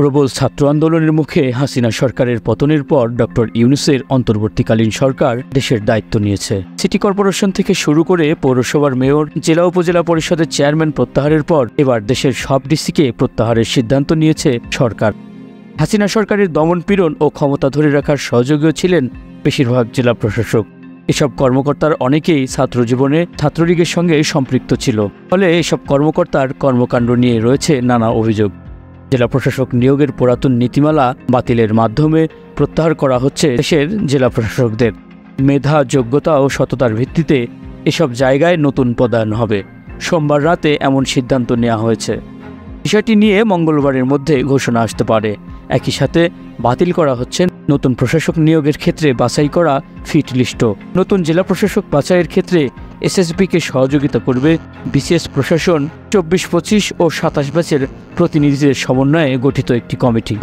প্রবল ছাত্র আন্দোলনের মুখে হাসিনা সরকারের পতনের পর ডক্টর ইউনূসের অন্তর্বর্তীকালীন সরকার দেশের দায়িত্ব নিয়েছে। সিটি কর্পোরেশন থেকে শুরু করে পৌরসভার মেয়র, জেলা উপজেলা পরিষদের চেয়ারম্যান প্রত্যাহারের পর এবার দেশের সব ডিসিকে প্রত্যাহারের সিদ্ধান্ত নিয়েছে সরকার। হাসিনা সরকারের দমনপীড়ন ও ক্ষমতা ধরে রাখার সহযোগীও ছিলেন বেশিরভাগ জেলা প্রশাসক। এসব কর্মকর্তার অনেকেই ছাত্রজীবনে ছাত্রলীগের সঙ্গে সম্পৃক্ত ছিল, ফলে এসব কর্মকর্তার কর্মকাণ্ড নিয়ে রয়েছে নানা অভিযোগ। জেলা প্রশাসক নিয়োগের পুরাতন নীতিমালা বাতিলের মাধ্যমে প্রত্যাহার করা হচ্ছে দেশের জেলা প্রশাসকদের। মেধা, যোগ্যতা ও সততার ভিত্তিতে এসব জায়গায় নতুন পদায়ন হবে। সোমবার রাতে এমন সিদ্ধান্ত নেওয়া হয়েছে। বিষয়টি নিয়ে মঙ্গলবারের মধ্যে ঘোষণা আসতে পারে। একই সাথে বাতিল করা হচ্ছে নতুন প্রশাসক নিয়োগের ক্ষেত্রে বাছাই করা ফিট লিস্টও। নতুন জেলা প্রশাসক বাছাইয়ের ক্ষেত্রে এসএসবিকে সহযোগিতা করবে বিসিএস প্রশাসন 24, 25 ও 27 ব্যাচের প্রতিনিধিদের সমন্বয়ে গঠিত একটি কমিটি।